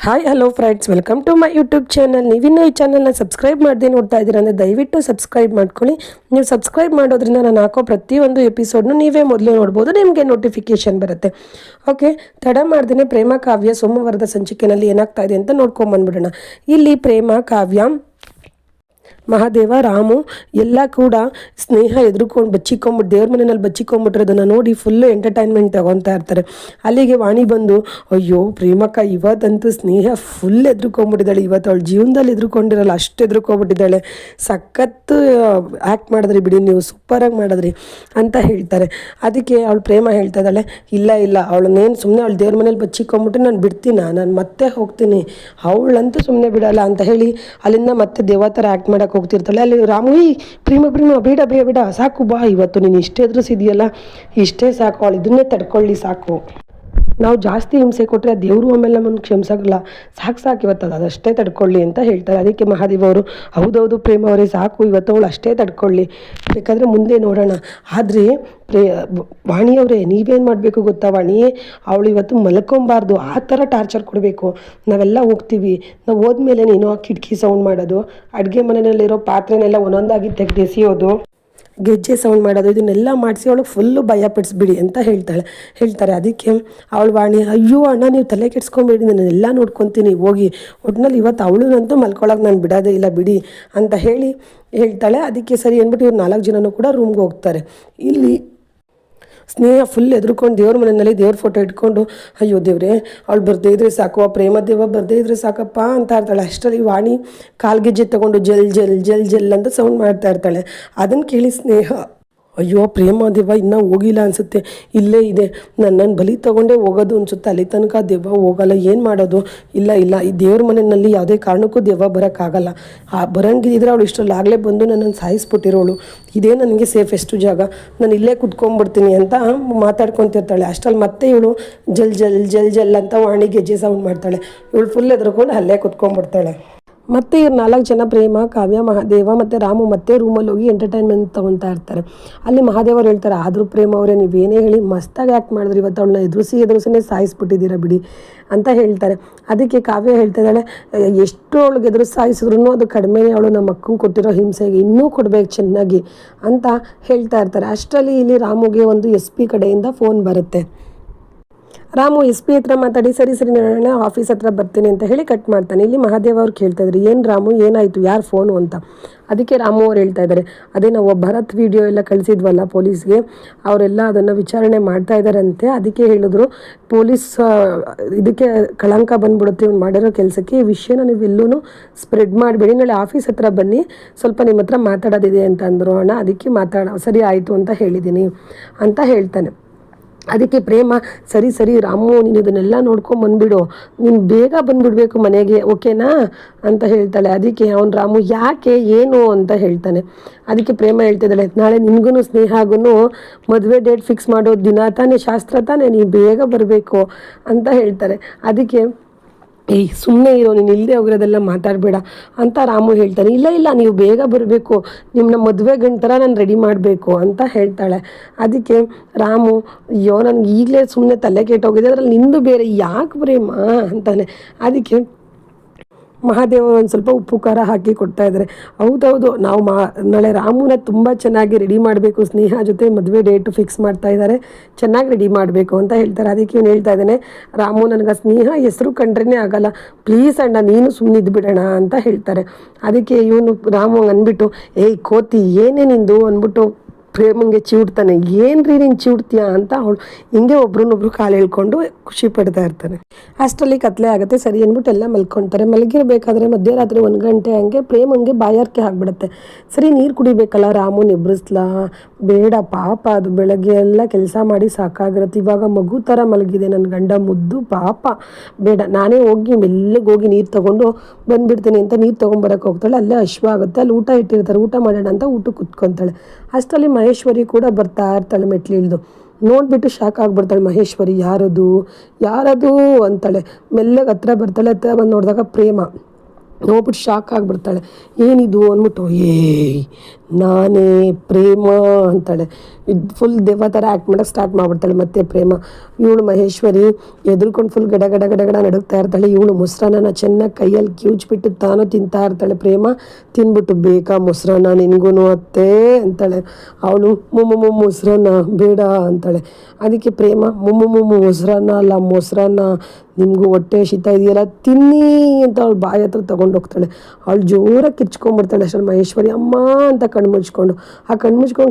Hi hello friends, welcome to my YouTube channel. ನೀವಿನ್ನೂ ಈ ಚಾನಲ್ನ ಸಬ್ಸ್ಕ್ರೈಬ್ ಮಾಡದೆ ನೋಡ್ತಾ ಇದ್ದೀರಾ ಅಂದರೆ ದಯವಿಟ್ಟು ಸಬ್ಸ್ಕ್ರೈಬ್ ಮಾಡ್ಕೊಳ್ಳಿ. ನೀವು ಸಬ್ಸ್ಕ್ರೈಬ್ ಮಾಡೋದ್ರಿಂದ ನಾನು ಹಾಕೋ ಪ್ರತಿಯೊಂದು ಎಪಿಸೋಡ್ನು ನೀವೇ ಮೊದಲು ನೋಡ್ಬೋದು, ನಿಮಗೆ ನೋಟಿಫಿಕೇಶನ್ ಬರುತ್ತೆ. ಓಕೆ, ತಡ ಮಾಡ್ದೇ ಪ್ರೇಮ ಕಾವ್ಯ ಸೋಮವಾರದ ಸಂಚಿಕೆಯಲ್ಲಿ ಏನಾಗ್ತಾ ಇದೆ ಅಂತ ನೋಡ್ಕೊಂಬಂದ್ಬಿಡೋಣ. ಇಲ್ಲಿ ಪ್ರೇಮ ಕಾವ್ಯ ಮಹಾದೇವ ರಾಮು ಎಲ್ಲ ಕೂಡ ಸ್ನೇಹ ಎದುರುಕೊಂಡು ಬಚ್ಚಿಕೊಂಡ್ಬಿಟ್ಟು ದೇವ್ರ ಮನೆಯಲ್ಲಿ ಬಚ್ಚಿಕೊಂಡ್ಬಿಟ್ಟಿರೋದನ್ನು ನೋಡಿ ಫುಲ್ಲು ಎಂಟರ್ಟೈನ್ಮೆಂಟ್ ತಗೊತಾ ಇರ್ತಾರೆ. ಅಲ್ಲಿಗೆ ವಾಣಿ ಬಂದು, ಅಯ್ಯೋ ಪ್ರೇಮಕ್ಕ ಇವತ್ತಂತೂ ಸ್ನೇಹ ಫುಲ್ ಎದುರುಕೊಂಡ್ಬಿಟ್ಟಿದ್ದಾಳೆ, ಇವತ್ತು ಅವಳು ಜೀವನದಲ್ಲಿ ಎದುರುಕೊಂಡಿರಲ್ಲ ಅಷ್ಟು ಎದುರುಕೊಂಡ್ಬಿಟ್ಟಿದ್ದಾಳೆ, ಸಖತ್ತು ಆ್ಯಕ್ಟ್ ಮಾಡಿದ್ರಿ ಬಿಡಿ, ನೀವು ಸೂಪರಾಗಿ ಮಾಡಿದ್ರಿ ಅಂತ ಹೇಳ್ತಾರೆ. ಅದಕ್ಕೆ ಅವಳು ಪ್ರೇಮ ಹೇಳ್ತಾ ಇದ್ದಾಳೆ, ಇಲ್ಲ ಅವಳನ್ನೇನು ಸುಮ್ಮನೆ ಅವಳು ದೇವ್ರ ಮನೇಲಿ ಬಚ್ಚಿಕೊಂಡ್ಬಿಟ್ಟು ನಾನು ಬಿಡ್ತೀನ, ನಾನು ಮತ್ತೆ ಹೋಗ್ತೀನಿ, ಅವಳಂತೂ ಸುಮ್ಮನೆ ಬಿಡಲ್ಲ ಅಂತ ಹೇಳಿ ಅಲ್ಲಿಂದ ಮತ್ತೆ ದೇವತರ ಆ್ಯಕ್ಟ್ ಮಾಡೋಕೆ ಹೋಗ್ತಿರ್ತಾಳೆ. ಅಲ್ಲಿ ರಾಮು, ಪ್ರೇಮ ಬೇಡ ಸಾಕು ಬಾ, ಇವತ್ತು ನೀನು ಇಷ್ಟೇ ಎದುರಿಸಿದೆಯಲ್ಲ ಇಷ್ಟೇ ಸಾಕು, ಅವಳು ಇದನ್ನೇ ತಡ್ಕೊಳ್ಳಿ ಸಾಕು, ನಾವು ಜಾಸ್ತಿ ಹಿಂಸೆ ಕೊಟ್ಟರೆ ದೇವರು ಆಮೇಲೆ ನಮ್ಮನ್ನು ಕ್ಷಮಿಸೋಲ್ಲ, ಸಾಕು ಇವತ್ತು ಅದಷ್ಟೇ ತಡ್ಕೊಳ್ಳಿ ಅಂತ ಹೇಳ್ತಾರೆ. ಅದಕ್ಕೆ ಮಹಾದೇವ ಅವರು, ಹೌದೌದು ಪ್ರೇಮ ಅವರೇ ಸಾಕು, ಇವತ್ತು ಅವಳು ಅಷ್ಟೇ ತಡ್ಕೊಳ್ಳಿ, ಬೇಕಾದರೆ ಮುಂದೆ ನೋಡೋಣ. ಆದರೆ ವಾಣಿಯವರೇ ನೀವೇನು ಮಾಡಬೇಕು ಗೊತ್ತಾ ವಾಣಿ, ಅವಳು ಇವತ್ತು ಮಲ್ಕೊಬಾರ್ದು, ಆ ಥರ ಟಾರ್ಚರ್ ಕೊಡಬೇಕು. ನಾವೆಲ್ಲ ಹೋಗ್ತೀವಿ, ನಾವು ಹೋದ್ಮೇಲೆ ನೀನು ಆ ಕಿಟಕಿ ಸೌಂಡ್ ಮಾಡೋದು, ಅಡುಗೆ ಮನೆಯಲ್ಲಿರೋ ಪಾತ್ರೆನೆಲ್ಲ ಒಂದೊಂದಾಗಿ ತೆಗೆದೆಸೆಯೋದು, ಗೆಜ್ಜೆ ಸೌಂಡ್ ಮಾಡೋದು, ಇದನ್ನೆಲ್ಲ ಮಾಡಿಸಿ ಅವಳಿಗೆ ಫುಲ್ಲು ಭಯ ಪಡಿಸ್ಬಿಡಿ ಅಂತ ಹೇಳ್ತಾರೆ. ಅದಕ್ಕೆ ಅವಳು ವಾಣಿ, ಅಯ್ಯೋ ಅಣ್ಣ ನೀವು ತಲೆ ಕೆಡ್ಸ್ಕೊಂಬೇಡಿ, ನಾನು ಎಲ್ಲ ನೋಡ್ಕೊತೀನಿ ಹೋಗಿ, ಒಟ್ಟಿನಲ್ಲಿ ಇವತ್ತು ಅವಳನ್ನಂತೂ ಮಲ್ಕೊಳಕ್ಕೆ ನಾನು ಬಿಡೋದೇ ಇಲ್ಲ ಬಿಡಿ ಅಂತ ಹೇಳ್ತಾಳೆ. ಅದಕ್ಕೆ ಸರಿ ಅಂದ್ಬಿಟ್ಟು ಇವ್ರು 4 ಜನನೂ ಕೂಡ ರೂಮ್ಗೆ ಹೋಗ್ತಾರೆ. ಇಲ್ಲಿ ಸ್ನೇಹ ಫುಲ್ ಎದುರುಕೊಂಡು ದೇವ್ರ ಮನೆಯಲ್ಲಿ ದೇವ್ರ ಫೋಟೋ ಇಟ್ಕೊಂಡು, ಅಯ್ಯೋ ದೇವ್ರೆ ಅವಳು ಬರದೇ ಇದ್ರೆ ಸಾಕು, ಆ ಪ್ರೇಮ ದೇವ ಬರದೇ ಇದ್ರೆ ಸಾಕಪ್ಪ ಅಂತ ಇರ್ತಾಳೆ. ಅಷ್ಟರಲ್ಲಿ ವಾಣಿ ಕಾಲ್ಗೆಜ್ಜೆ ತಗೊಂಡು ಜಲ್ ಜಲ್ ಜಲ್ ಜಲ್ ಅಂತ ಸೌಂಡ್ ಮಾಡ್ತಾ ಇರ್ತಾಳೆ. ಅದನ್ನು ಕೇಳಿ ಸ್ನೇಹ, ಅಯ್ಯೋ ಪ್ರೇಮ ದೆವ್ವ ಇನ್ನೂ ಹೋಗಿಲ್ಲ ಅನಿಸುತ್ತೆ, ಇಲ್ಲೇ ಇದೆ, ನನ್ನನ್ನು ಬಲಿ ತೊಗೊಂಡೇ ಹೋಗೋದು ಅನಿಸುತ್ತೆ, ಅಲ್ಲಿ ತನಕ ದೆವ್ವ ಹೋಗಲ್ಲ, ಏನು ಮಾಡೋದು, ಇಲ್ಲ ಈ ದೇವ್ರ ಮನೆಯಲ್ಲಿ ಯಾವುದೇ ಕಾರಣಕ್ಕೂ ದೆವ್ವ ಬರೋಕ್ಕಾಗಲ್ಲ, ಬರೋಂಗಿದ್ರೆ ಅವಳು ಇಷ್ಟರಲ್ಲಾಗಲೇ ಬಂದು ನನ್ನನ್ನು ಸಾಯಿಸ್ಬಿಟ್ಟಿರೋಳು, ಇದೇ ನನಗೆ ಸೇಫೆಸ್ಟು ಜಾಗ, ನಾನು ಇಲ್ಲೇ ಕುತ್ಕೊಂಡ್ಬಿಡ್ತೀನಿ ಅಂತ ಮಾತಾಡ್ಕೊತಿರ್ತಾಳೆ. ಅಷ್ಟರಲ್ಲಿ ಮತ್ತೆ ಇವಳು ಜಲ್ ಜಲ್ ಜಲ್ ಜಲ್ ಅಂತ ವಾಣಿ ಗೆಜ್ಜೆ ಸೌಂಡ್ ಮಾಡ್ತಾಳೆ. ಇವಳು ಫುಲ್ ಎದ್ರುಕೊಂಡು ಅಲ್ಲೇ ಕುತ್ಕೊಂಡ್ಬಿಡ್ತಾಳೆ. ಮತ್ತು ಇವ್ರು 4 ಜನ ಪ್ರೇಮ ಕಾವ್ಯ ಮಹಾದೇವ ಮತ್ತು ರಾಮು ಮತ್ತೆ ರೂಮಲ್ಲಿ ಹೋಗಿ ಎಂಟರ್ಟೈನ್ಮೆಂಟ್ ತೊಗೊತಾ ಇರ್ತಾರೆ. ಅಲ್ಲಿ ಮಹಾದೇವರು ಹೇಳ್ತಾರೆ, ಆದರೂ ಪ್ರೇಮ ಅವರೇ ನೀವೇನೇ ಹೇಳಿ ಮಸ್ತಾಗಿ ಆ್ಯಕ್ಟ್ ಮಾಡಿದ್ರಿ, ಇವತ್ತು ಅವಳನ್ನ ಎದುರಿಸಿನೇ ಸಾಯಿಸ್ಬಿಟ್ಟಿದ್ದೀರಾ ಬಿಡಿ ಅಂತ ಹೇಳ್ತಾರೆ. ಅದಕ್ಕೆ ಕಾವ್ಯ ಹೇಳ್ತಾ ಇದ್ದಾಳೆ, ಎಷ್ಟು ಅವಳಿಗೆ ಸಾಯಿಸಿದ್ರು ಅದು ಕಡಿಮೆನೇ, ಅವಳು ನಮ್ಮ ಅಕ್ಕಂಗೆ ಕೊಟ್ಟಿರೋ ಹಿಂಸೆಗೆ ಇನ್ನೂ ಕೊಡಬೇಕು ಚೆನ್ನಾಗಿ ಅಂತ ಹೇಳ್ತಾ ಇರ್ತಾರೆ. ಅಷ್ಟರಲ್ಲಿ ಇಲ್ಲಿ ರಾಮುಗೆ ಒಂದು SP ಕಡೆಯಿಂದ ಫೋನ್ ಬರುತ್ತೆ. ರಾಮು SP ಹತ್ರ ಮಾತಾಡಿ, ಸರಿ ನಾನು ಆಫೀಸ್ ಹತ್ರ ಬರ್ತೀನಿ ಅಂತ ಹೇಳಿ ಕಟ್ ಮಾಡ್ತಾನೆ. ಇಲ್ಲಿ ಮಹಾದೇವ ಅವ್ರು ಕೇಳ್ತಾ ಇದ್ದಾರೆ, ಏನು ರಾಮು ಏನಾಯಿತು, ಯಾರು ಫೋನು ಅಂತ. ಅದಕ್ಕೆ ರಾಮು ಅವ್ರು ಹೇಳ್ತಾ ಇದ್ದಾರೆ, ಅದೇ ನಾವು ಭರತ್ ವಿಡಿಯೋ ಎಲ್ಲ ಕಳಿಸಿದ್ವಲ್ಲ ಪೊಲೀಸ್ಗೆ, ಅವರೆಲ್ಲ ಅದನ್ನು ವಿಚಾರಣೆ ಮಾಡ್ತಾ ಇದ್ದಾರಂತೆ. ಅದಕ್ಕೆ ಹೇಳಿದ್ರು, ಪೊಲೀಸ್ ಇದಕ್ಕೆ ಕಳಂಕ ಬಂದ್ಬಿಡುತ್ತೆ ಇವ್ನು ಮಾಡಿರೋ ಕೆಲಸಕ್ಕೆ, ಈ ವಿಷಯನ ನೀವೆಲ್ಲೂ ಸ್ಪ್ರೆಡ್ ಮಾಡಬೇಡಿ, ನಾಳೆ ಆಫೀಸ್ ಹತ್ರ ಬನ್ನಿ, ಸ್ವಲ್ಪ ನಿಮ್ಮ ಹತ್ರ ಮಾತಾಡೋದಿದೆ ಅಂತ ಅಂದರು ಅಣ್ಣ. ಅದಕ್ಕೆ ಸರಿ ಆಯಿತು ಅಂತ ಹೇಳಿದ್ದೀನಿ ಅಂತ ಹೇಳ್ತಾನೆ. ಅದಕ್ಕೆ ಪ್ರೇಮ, ಸರಿ ರಾಮು ನೀನು ಇದನ್ನೆಲ್ಲ ನೋಡ್ಕೊಂಬಂದ್ಬಿಡು, ನೀನು ಬೇಗ ಬಂದುಬಿಡ್ಬೇಕು ಮನೆಗೆ, ಓಕೆನಾ ಅಂತ ಹೇಳ್ತಾಳೆ. ಅದಕ್ಕೆ ಅವ್ನು ರಾಮು ಯಾಕೆ ಏನು ಅಂತ ಹೇಳ್ತಾನೆ. ಅದಕ್ಕೆ ಪ್ರೇಮ ಹೇಳ್ತಿದ್ದಾಳೆ, ನಾಳೆ ನಿನಗೂ ಸ್ನೇಹಾಗೂ ಮದುವೆ ಡೇಟ್ ಫಿಕ್ಸ್ ಮಾಡೋ ದಿನ ತಾನೇ, ಶಾಸ್ತ್ರ ತಾನೇ, ನೀನು ಬೇಗ ಬರಬೇಕು ಅಂತ ಹೇಳ್ತಾರೆ. ಅದಕ್ಕೆ ಸುಮ್ಮನೆ ಇರೋ, ನೀನು ಇಲ್ಲದೆ ಹೋಗಿರೋದೆಲ್ಲ ಮಾತಾಡಬೇಡ ಅಂತ ರಾಮು ಹೇಳ್ತಾನೆ. ಇಲ್ಲ ನೀವು ಬೇಗ ಬರಬೇಕು, ನಿಮ್ಮನ್ನ ಮದುವೆ ಗಂಟರ ನಾನು ರೆಡಿ ಮಾಡಬೇಕು ಅಂತ ಹೇಳ್ತಾಳೆ. ಅದಕ್ಕೆ ರಾಮು, ಅಯ್ಯೋ ನನಗೆ ಈಗಲೇ ಸುಮ್ಮನೆ ತಲೆ ಕೆಟ್ಟೋಗಿದೆ, ಅದರಲ್ಲಿ ನಿಂದು ಬೇರೆ ಯಾಕೆ ಪ್ರೇಮ ಅಂತಾನೆ. ಅದಕ್ಕೆ ಮಹಾದೇವರು ಒಂದು ಸ್ವಲ್ಪ ಉಪ್ಪು ಖಾರ ಹಾಕಿ ಕೊಡ್ತಾ ಇದ್ದಾರೆ. ಹೌದೌದು, ನಾವು ನಾಳೆ ರಾಮುನ ತುಂಬ ಚೆನ್ನಾಗಿ ರೆಡಿ ಮಾಡಬೇಕು, ಸ್ನೇಹ ಜೊತೆ ಮದುವೆ ಡೇಟು ಫಿಕ್ಸ್ ಮಾಡ್ತಾ ಇದ್ದಾರೆ, ಚೆನ್ನಾಗಿ ರೆಡಿ ಮಾಡಬೇಕು ಅಂತ ಹೇಳ್ತಾರೆ. ಅದಕ್ಕೆ ಇವನು ಹೇಳ್ತಾ ಇದ್ದಾನೆ, ರಾಮು ನನಗೆ ಸ್ನೇಹ ಹೆಸರು ಕಂಡ್ರೇ ಆಗಲ್ಲ, ಪ್ಲೀಸ್ ಅಣ್ಣ ನೀನು ಸುಮ್ಮನೆ ಇದ್ಬಿಡೋಣ ಅಂತ ಹೇಳ್ತಾರೆ. ಅದಕ್ಕೆ ಇವನು ರಾಮು ಅಂದ್ಬಿಟ್ಟು, ಕೋತಿ ಏನೇ ನಿಂದು ಅಂದ್ಬಿಟ್ಟು ಪ್ರೇಮಂಗೆ ಚಿವುಡ್ತಾನೆ. ಏನ್ರಿ ನೀನು ಚಿವುಡ್ತೀಯಾ ಅಂತ ಅವಳು ಹಿಂಗೆ ಒಬ್ರನ್ನೊಬ್ರು ಕಾಲು ಹೇಳ್ಕೊಂಡು ಖುಷಿ ಪಡ್ತಾ ಇರ್ತಾನೆ. ಅಷ್ಟರಲ್ಲಿ ಕತ್ಲೆ ಆಗುತ್ತೆ. ಸರಿ ಅಂದ್ಬಿಟ್ಟು ಎಲ್ಲ ಮಲ್ಕೊಳ್ತಾರೆ. ಮಲಗಿರಬೇಕಾದ್ರೆ ಮಧ್ಯರಾತ್ರಿ 1 ಗಂಟೆ ಹಂಗೆ ಪ್ರೇಮಂಗೆ ಬಾಯಾರಿಕೆ ಆಗಿಬಿಡುತ್ತೆ. ಸರಿ ನೀರು ಕುಡಿಬೇಕಲ್ಲ, ರಾಮು ನಿಬ್ರಿಸ್ಲಾ, ಬೇಡ ಪಾಪ ಅದು ಬೆಳಗ್ಗೆ ಎಲ್ಲ ಕೆಲಸ ಮಾಡಿ ಸಾಕಾಗಿರುತ್ತೆ, ಇವಾಗ ಮಗು ಥರ ಮಲಗಿದೆ ನನ್ನ ಗಂಡ ಮುದ್ದು ಪಾಪ, ಬೇಡ ನಾನೇ ಹೋಗಿ ಮೆಲ್ಲಗೆ ಹೋಗಿ ನೀರು ತೊಗೊಂಡು ಬಂದುಬಿಡ್ತೀನಿ ಅಂತ ನೀರು ತೊಗೊಂಬರಕ್ಕೆ ಹೋಗ್ತಾಳೆ. ಅಲ್ಲೇ ಹಶ್ವ ಆಗುತ್ತೆ, ಅಲ್ಲಿ ಊಟ ಇಟ್ಟಿರ್ತಾರೆ, ಊಟ ಮಾಡೋಣ ಅಂತ ಊಟಕ್ಕೆ ಕುತ್ಕೊತಾಳೆ. ಅಷ್ಟರಲ್ಲಿ ಮಹೇಶ್ವರಿ ಕೂಡ ಬರ್ತಾ ಇರ್ತಾಳೆ ಮೆಟ್ಲಿಳ್ದು. ನೋಡಿಬಿಟ್ಟು ಶಾಕ್ ಆಗಿಬಿಡ್ತಾಳೆ ಮಹೇಶ್ವರಿ, ಯಾರದು ಅಂತಾಳೆ. ಮೆಲ್ಲಗೆ ಹತ್ರ ಬರ್ತಾಳೆ. ಹತ್ರ ಬಂದು ನೋಡಿದಾಗ ಪ್ರೇಮ ನೋಡ್ಬಿಟ್ಟು ಶಾಕ್ ಆಗಿಬಿಡ್ತಾಳೆ. ಏನಿದು ಅಂದ್ಬಿಟ್ಟು, ನಾನೇ ಪ್ರೇಮ ಅಂತಾಳೆ. ಇದು ಫುಲ್ ದೆವ್ವ ಥರ ಆ್ಯಕ್ಟ್ ಮಾಡೋಕ್ಕೆ ಸ್ಟಾರ್ಟ್ ಮಾಡಿಬಿಡ್ತಾಳೆ ಮತ್ತೆ ಪ್ರೇಮ. ಇವಳು ಮಹೇಶ್ವರಿ ಎದುರ್ಕೊಂಡು ಫುಲ್ ಗಡ ಗಡ ಗಡ ಗಡ ನಡುಗ್ತಾ ಇರ್ತಾಳೆ. ಇವಳು ಮೊಸರನ್ನ ಚೆನ್ನಾಗಿ ಕೈಯಲ್ಲಿ ಕಿವುಚ್ಬಿಟ್ಟು ತಾನು ತಿಂತಾ ಇರ್ತಾಳೆ. ಪ್ರೇಮ ತಿಂದ್ಬಿಟ್ಟು ಬೇಕಾ ಮೊಸರನ್ನ ನಿನಗೂ ಅತ್ತೆ ಅಂತಾಳೆ. ಅವಳು ಮುಮ್ಮು ಮೊಸರನ್ನ ಬೇಡ ಅಂತಾಳೆ. ಅದಕ್ಕೆ ಪ್ರೇಮ ಮುಮ್ಮು ಮೊಸರನ್ನ ಅಲ್ಲ ಮೊಸರನ್ನ, ನಿಮಗೂ ಹೊಟ್ಟೆ ಹಸಿತಾ ಇದೆಯಲ್ಲ ತಿನ್ನಿ ಅಂತ ಅವಳು ಬಾಯಿ ಹತ್ರ ತೊಗೊಂಡು ಹೋಗ್ತಾಳೆ. ಅವಳು ಜೋರಾಗಿ ಕಿರ್ಚ್ಕೊಂಡ್ಬಿಡ್ತಾಳೆ. ಅಷ್ಟರಲ್ಲಿ ಮಹೇಶ್ವರಿ ಅಮ್ಮ ಅಂತ ಕಣ್ಣು ಮುಚ್ಕೊಂಡು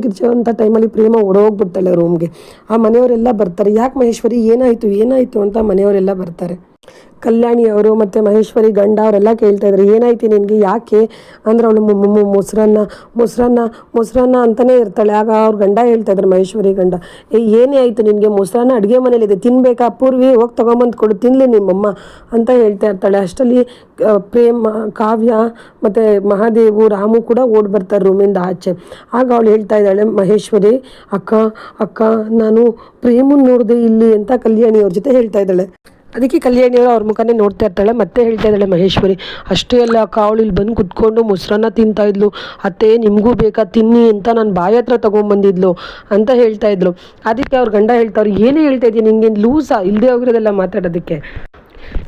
ಕಿರ್ಚೋಂಥ ಟೈಮಲ್ಲಿ ಪ್ರೇಮ ಓಡೋಗ್ಬಿಡ್ತಾಳೆ ರೂಮ್ಗೆ. ಆ ಮನೆಯವರೆಲ್ಲ ಬರ್ತಾರೆ. ಯಾಕೆ ಮಹೇಶ್ವರಿ ಏನಾಯಿತು ಅಂತ ಮನೆಯವರೆಲ್ಲ ಬರ್ತಾರೆ. ಕಲ್ಯಾಣಿ ಅವರು ಮತ್ತು ಮಹೇಶ್ವರಿ ಗಂಡ ಅವರೆಲ್ಲ ಕೇಳ್ತಾ ಇದ್ದಾರೆ, ಏನಾಯ್ತು ನಿನಗೆ, ಯಾಕೆ ಅಂದರೆ ಅವಳು ಮೊಸರನ್ನ ಅಂತಲೇ ಇರ್ತಾಳೆ. ಆಗ ಅವ್ರ ಗಂಡ ಹೇಳ್ತಾ ಇದ್ದಾರೆ, ಮಹೇಶ್ವರಿ ಗಂಡ, ಏನೇ ಆಯಿತು ನಿನಗೆ, ಮೊಸರನ್ನ ಅಡುಗೆ ಮನೇಲಿದೆ ತಿನ್ನಬೇಕಾ, ಪೂರ್ವಿ ಹೋಗಿ ತೊಗೊಂಬಂದು ಕೊಡು ತಿನ್ನಲಿ ನಿಮ್ಮಮ್ಮ ಅಂತ ಹೇಳ್ತಾ ಇರ್ತಾಳೆ. ಅಷ್ಟರಲ್ಲಿ ಪ್ರೇಮ, ಕಾವ್ಯ ಮತ್ತು ಮಹಾದೇವು, ರಾಮು ಕೂಡ ಓಡಿ ಬರ್ತಾರೆ ರೂಮಿಂದ ಆಚೆ. ಆಗ ಅವಳು ಹೇಳ್ತಾ ಇದ್ದಾಳೆ, ಮಹೇಶ್ವರಿ ಅಕ್ಕ ನಾನು ಪ್ರೇಮನ ನೋಡಿದೆ ಇಲ್ಲಿ ಅಂತ ಕಲ್ಯಾಣಿ ಅವ್ರ ಜೊತೆ ಹೇಳ್ತಾ ಇದ್ದಾಳೆ. ಅದಕ್ಕೆ ಕಲ್ಯಾಣಿಯವರು ಅವ್ರ ಮುಖನೇ ನೋಡ್ತಾ ಇರ್ತಾಳೆ. ಮತ್ತೆ ಹೇಳ್ತಾ ಇದ್ದಾಳೆ ಮಹೇಶ್ವರಿ, ಅಷ್ಟೇ ಅಲ್ಲ ಅಕ್ಕ, ಅವಳು ಇಲ್ಲಿ ಬಂದು ಕುತ್ಕೊಂಡು ಮೊಸರನ್ನ ತಿಂತಾಯಿದ್ಲು, ಅತ್ತೆ ನಿಮಗೂ ಬೇಕಾ ತಿನ್ನಿ ಅಂತ ನಾನು ಬಾಯಿ ಹತ್ರ ತೊಗೊಂಬಂದಿದ್ಲು ಅಂತ ಹೇಳ್ತಾ ಇದ್ಲು. ಅದಕ್ಕೆ ಅವ್ರ ಗಂಡ ಹೇಳ್ತಾವ್ರು, ಏನೇ ಹೇಳ್ತಾ ಇದ್ದೀನಿ, ನಿಂಗೆ ಲೂಸಾ ಇಲ್ಲದೆ ಹೋಗಿರೋದೆಲ್ಲ ಮಾತಾಡೋದಕ್ಕೆ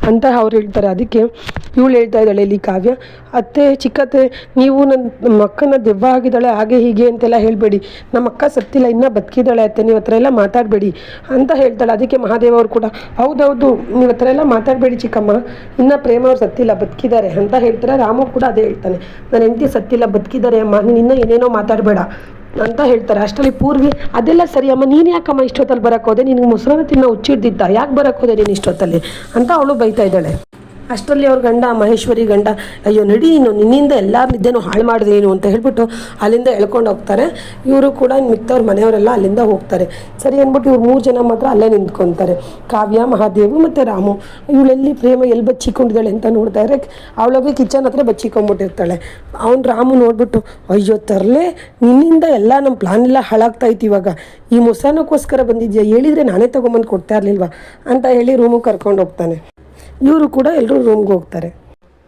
ಅಂತ ಅವ್ರು ಹೇಳ್ತಾರೆ. ಅದಕ್ಕೆ ಇವಳು ಹೇಳ್ತಾ ಇದ್ದಾಳೆ ಇಲ್ಲಿ ಕಾವ್ಯ, ಅತ್ತೆ ಚಿಕ್ಕತ್ತೆ ನೀವು ನಮ್ಮ ಅಕ್ಕನ ದೆವ್ವ ಆಗಿದ್ದಾಳೆ ಹಾಗೆ ಹೀಗೆ ಅಂತೆಲ್ಲ ಹೇಳಬೇಡಿ, ನಮ್ಮ ಅಕ್ಕ ಸತ್ತಿಲ್ಲ ಇನ್ನೂ ಬದುಕಿದ್ದಾಳೆ ಅತ್ತೆ, ನೀವು ಹತ್ರ ಎಲ್ಲ ಮಾತಾಡಬೇಡಿ ಅಂತ ಹೇಳ್ತಾಳೆ. ಅದಕ್ಕೆ ಮಹಾದೇವ ಅವರು ಕೂಡ ಹೌದೌದು ನೀವು ಹತ್ರ ಎಲ್ಲ ಮಾತಾಡಬೇಡಿ ಚಿಕ್ಕಮ್ಮ, ಇನ್ನೂ ಪ್ರೇಮ ಅವ್ರು ಸತ್ತಿಲ್ಲ ಬದುಕಿದ್ದಾರೆ ಅಂತ ಹೇಳ್ತಾರೆ. ರಾಮು ಕೂಡ ಅದೇ ಹೇಳ್ತಾನೆ, ನನ್ನ ಹೆಂಡತಿ ಸತ್ತಿಲ್ಲ ಬದುಕಿದ್ದಾರೆ ಅಮ್ಮ, ನೀನು ಇನ್ನೂ ಏನೇನೋ ಮಾತಾಡಬೇಡ ಅಂತ ಹೇಳ್ತಾರೆ. ಅಷ್ಟರಲ್ಲಿ ಪೂರ್ವಿ ಅದೆಲ್ಲ ಸರಿ ಅಮ್ಮ, ನೀನು ಯಾಕಮ್ಮ ಇಷ್ಟೊತ್ತಲ್ಲಿ ಬರೋಕ್ಕೆ ಹೋದೆ, ನಿನಗೆ ಮೊಸರನ್ನ ತಿನ್ನೋ ಹುಚ್ಚಿಡ್ದಿದ್ದ, ಯಾಕೆ ಬರೋಕ್ಕೆ ಹೋದೆ ನೀನು ಇಷ್ಟೊತ್ತಲ್ಲಿ ಅಂತ ಅವಳು ಬೈತಾ ಇದ್ದಾಳೆ. ಅಷ್ಟರಲ್ಲಿ ಅವ್ರ ಗಂಡ ಮಹೇಶ್ವರಿ ಗಂಡ, ಅಯ್ಯೋ ನಡಿ ನೀನು, ನಿನ್ನಿಂದ ಎಲ್ಲರ ನಿದ್ದೆನೂ ಹಾಳು ಮಾಡಿದೆ ನೀನು ಅಂತ ಹೇಳ್ಬಿಟ್ಟು ಅಲ್ಲಿಂದ ಎಳ್ಕೊಂಡು ಹೋಗ್ತಾರೆ. ಇವರು ಕೂಡ ಮಿಕ್ತವ್ರ ಮನೆಯವರೆಲ್ಲ ಅಲ್ಲಿಂದ ಹೋಗ್ತಾರೆ. ಸರಿ ಅಂದ್ಬಿಟ್ಟು ಇವ್ರು 3 ಜನ ಮಾತ್ರ ಅಲ್ಲೇ ನಿಂತ್ಕೊತಾರೆ, ಕಾವ್ಯ, ಮಹಾದೇವು ಮತ್ತು ರಾಮು. ಇವಳೆಲ್ಲಿ ಪ್ರೇಮ ಎಲ್ಲಿ ಬಚ್ಚಿಕೊಂಡಿದ್ದಾಳೆ ಅಂತ ನೋಡ್ತಾ ಇದ್ರೆ ಅವಳೋಗಿ ಕಿಚನ್ ಹತ್ರ ಬಚ್ಚಿಕೊಂಡ್ಬಿಟ್ಟಿರ್ತಾಳೆ. ಅವ್ನು ರಾಮು ನೋಡ್ಬಿಟ್ಟು, ಅಯ್ಯೋ ತರಲೆ, ನಿನ್ನಿಂದ ಎಲ್ಲ ನಮ್ಮ ಪ್ಲಾನ್ ಎಲ್ಲ ಹಾಳಾಗ್ತಾ ಇತ್ತು, ಇವಾಗ ಈ ಮೊಸರನ್ನಕ್ಕೋಸ್ಕರ ಬಂದಿದ್ಯಾ, ಹೇಳಿದರೆ ನಾನೇ ತೊಗೊಂಬಂದು ಕೊಡ್ತಾ ಇರಲಿಲ್ವಾ ಅಂತ ಹೇಳಿ ರೂಮಿಗೆ ಕರ್ಕೊಂಡು ಹೋಗ್ತಾನೆ. ಇವರು ಕೂಡ ಎಲ್ಲರೂ ರೂಮ್ಗೆ ಹೋಗ್ತಾರೆ.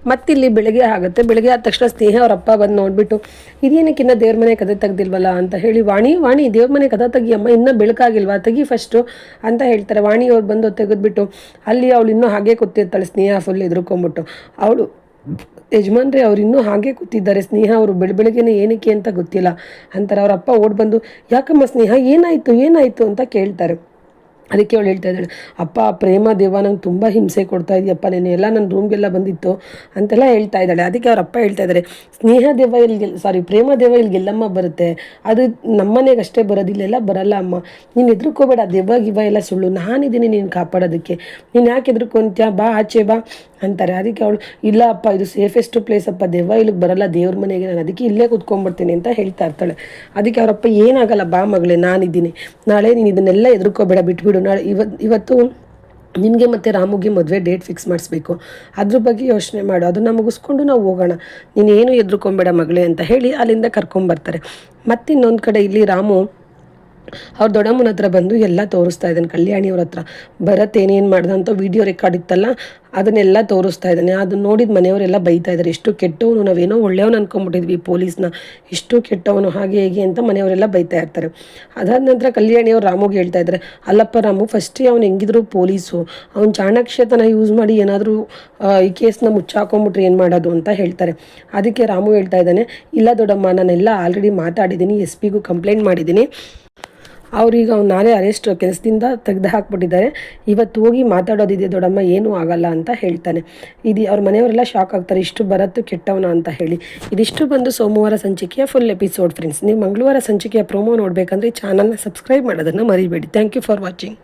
ಮತ್ತಿಲ್ಲಿ ಬೆಳಗ್ಗೆ ಆಗುತ್ತೆ. ಬೆಳಗ್ಗೆ ಆದ ತಕ್ಷಣ ಸ್ನೇಹ ಅವ್ರ ಅಪ್ಪ ಬಂದು ನೋಡಿಬಿಟ್ಟು, ಇದೇನಕ್ಕಿನ್ನ ದೇವ್ರ ಮನೆ ಕದೆ ತೆಗ್ದಿಲ್ವಲ್ಲ ಅಂತ ಹೇಳಿ, ವಾಣಿ ದೇವ್ರ ಮನೆ ಕದ ತೆಗಿಯಮ್ಮ, ಇನ್ನೂ ಬೆಳಕಾಗಿಲ್ವಾ, ತೆಗಿ ಫಸ್ಟು ಅಂತ ಹೇಳ್ತಾರೆ. ವಾಣಿ ಅವ್ರು ಬಂದು ತೆಗೆದ್ಬಿಟ್ಟು ಅಲ್ಲಿ ಅವಳು ಇನ್ನೂ ಹಾಗೆ ಕೂತಿರ್ತಾಳೆ. ಸ್ನೇಹ ಫುಲ್ ಎದುರ್ಕೊಂಬಿಟ್ಟು ಅವಳು, ಯಜಮಾನ್ರೆ ಅವ್ರು ಇನ್ನೂ ಹಾಗೆ ಕೂತಿದ್ದಾರೆ, ಸ್ನೇಹ ಅವರು ಬೆಳಗ್ಗೆನೇ ಏನಕ್ಕೆ ಅಂತ ಗೊತ್ತಿಲ್ಲ ಅಂತಾರೆ. ಅವ್ರ ಅಪ್ಪ ಓಡಿ ಬಂದು, ಯಾಕಮ್ಮ ಸ್ನೇಹ ಏನಾಯಿತು ಅಂತ ಕೇಳ್ತಾರೆ. ಅದಕ್ಕೆ ಅವಳು ಹೇಳ್ತಾ ಇದ್ದಾಳೆ, ಅಪ್ಪ ಪ್ರೇಮ ದೇವ ನಂಗೆ ತುಂಬ ಹಿಂಸೆ ಕೊಡ್ತಾ ಇದೆಯಪ್ಪ, ನೆನೆ ಎಲ್ಲ ನನ್ನ ರೂಮ್ಗೆಲ್ಲ ಬಂದಿತ್ತು ಅಂತೆಲ್ಲ ಹೇಳ್ತಾ ಇದ್ದಾಳೆ. ಅದಕ್ಕೆ ಅವ್ರ ಅಪ್ಪ ಹೇಳ್ತಾ ಇದ್ದಾರೆ, ಪ್ರೇಮ ದೇವ ಇಲ್ಲಿಗೆಲ್ಲಮ್ಮ ಬರುತ್ತೆ, ಅದು ನಮ್ಮನೆಗೆ ಅಷ್ಟೇ ಬರೋದಿಲ್ಲ, ಎಲ್ಲ ಬರಲ್ಲ ಅಮ್ಮ, ನೀನು ಹೆದರ್ಕೋಬೇಡ, ದೆವ್ವ ಗಿವ್ವ ಎಲ್ಲ ಸುಳ್ಳು, ನಾನಿದ್ದೀನಿ ನೀನು ಕಾಪಾಡೋದಕ್ಕೆ, ನೀನು ಯಾಕೆ ಹೆದರ್ಕೊಂತ್ಯಾ, ಬಾ ಆಚೆ ಬಾ ಅಂತಾರೆ. ಅದಕ್ಕೆ ಅವಳು, ಇಲ್ಲ ಅಪ್ಪ ಇದು ಸೇಫೆಸ್ಟ್ ಪ್ಲೇಸ್ ಅಪ್ಪ, ದೆವ್ವ ಇಲ್ಲಿಗೆ ಬರಲ್ಲ ದೇವ್ರ ಮನೆಗೆ, ನಾನು ಅದಕ್ಕೆ ಇಲ್ಲೇ ಕೂತ್ಕೊಂಡ್ಬಿಡ್ತೀನಿ ಅಂತ ಹೇಳ್ತಾ ಇರ್ತಾಳೆ. ಅದಕ್ಕೆ ಅವರಪ್ಪ, ಏನಾಗಲ್ಲ ಬಾ ಮಗಳೇ, ನಾನಿದ್ದೀನಿ, ನಾಳೆ ನೀನು ಇದನ್ನೆಲ್ಲ ಹೆದರ್ಕೋಬೇಡ, ಬಿಟ್ಬಿಡು, ನಾಳೆ ಇವತ್ತು ನಿನಗೆ ಮತ್ತು ರಾಮುಗೆ ಮದುವೆ ಡೇಟ್ ಫಿಕ್ಸ್ ಮಾಡಿಸ್ಬೇಕು, ಅದ್ರ ಬಗ್ಗೆ ಯೋಚನೆ ಮಾಡು, ಅದನ್ನು ಮುಗಿಸ್ಕೊಂಡು ನಾವು ಹೋಗೋಣ, ನೀನೇನು ಹೆದರ್ಕೊಂಬೇಡ ಮಗಳೇ ಅಂತ ಹೇಳಿ ಅಲ್ಲಿಂದ ಕರ್ಕೊಂಬರ್ತಾರೆ. ಮತ್ತಿನ್ನೊಂದು ಕಡೆ ಇಲ್ಲಿ ರಾಮು ಅವ್ರ ದೊಡ್ಡಮ್ಮನ ಹತ್ರ ಬಂದು ಎಲ್ಲ ತೋರಿಸ್ತಾ ಇದ್ದಾನೆ. ಕಲ್ಯಾಣಿಯವ್ರ ಹತ್ರ ಭರತ್ ಏನೇನು ಮಾಡ್ದಂಥ ವೀಡಿಯೋ ರೆಕಾರ್ಡ್ ಇತ್ತಲ್ಲ ಅದನ್ನೆಲ್ಲ ತೋರಿಸ್ತಾ ಇದ್ದಾನೆ. ಅದನ್ನ ನೋಡಿದ ಮನೆಯವರೆಲ್ಲ ಬೈತಾ ಇದ್ದಾರೆ, ಎಷ್ಟು ಕೆಟ್ಟವನು, ನಾವೇನೋ ಒಳ್ಳೆಯವನು ಅಂದ್ಕೊಂಬಿಟ್ಟಿದ್ವಿ ಪೊಲೀಸ್ನ, ಎಷ್ಟು ಕೆಟ್ಟವನು ಹಾಗೆ ಹೇಗೆ ಅಂತ ಮನೆಯವರೆಲ್ಲ ಬೈತಾ ಇರ್ತಾರೆ. ಅದಾದ ನಂತರ ಕಲ್ಯಾಣಿಯವ್ರು ರಾಮುಗೆ ಹೇಳ್ತಾ ಇದ್ದಾರೆ, ಅಲ್ಲಪ್ಪ ರಾಮು, ಫಸ್ಟೇ ಅವ್ನು ಹೆಂಗಿದ್ರು ಪೊಲೀಸು, ಅವ್ನು ಚಾಣಾಕ್ಷತನ ಯೂಸ್ ಮಾಡಿ ಏನಾದರೂ ಈ ಕೇಸ್ನ ಮುಚ್ಚಾಕೊಂಬಿಟ್ರೆ ಏನು ಮಾಡೋದು ಅಂತ ಹೇಳ್ತಾರೆ. ಅದಕ್ಕೆ ರಾಮು ಹೇಳ್ತಾ ಇದ್ದಾನೆ, ಇಲ್ಲ ದೊಡ್ಡಮ್ಮ, ನಾನೆಲ್ಲ ಆಲ್ರೆಡಿ ಮಾತಾಡಿದ್ದೀನಿ, SP ಗೂ ಕಂಪ್ಲೇಂಟ್ ಮಾಡಿದ್ದೀನಿ, ಅವ್ರೀಗ ಅವ್ನು ನಾಳೆ ಅರೆಸ್ಟ್ ಕೆಲಸದಿಂದ ತೆಗೆದು ಹಾಕ್ಬಿಟ್ಟಿದ್ದಾರೆ, ಇವತ್ತು ಹೋಗಿ ಮಾತಾಡೋದಿದೆ ದೊಡ್ಡಮ್ಮ, ಏನೂ ಆಗಲ್ಲ ಅಂತ ಹೇಳ್ತಾನೆ. ಅವ್ರ ಮನೆಯವರೆಲ್ಲ ಶಾಕ್ ಆಗ್ತಾರೆ, ಇಷ್ಟು ಬರತ್ತು ಕೆಟ್ಟವನ ಅಂತ ಹೇಳಿ. ಇದಿಷ್ಟು ಬಂದು ಸೋಮವಾರ ಸಂಚಿಕೆಯ ಫುಲ್ ಎಪಿಸೋಡ್ ಫ್ರೆಂಡ್ಸ್. ನೀವು ಮಂಗಳವಾರ ಸಂಚಿಕೆಯ ಪ್ರೋಮೋ ನೋಡಬೇಕಂದ್ರೆ ಈ ಚಾನಲ್ನ ಸಬ್ಸ್ಕ್ರೈಬ್ ಮಾಡೋದನ್ನು ಮರಿಬೇಡಿ. Thank you for watching.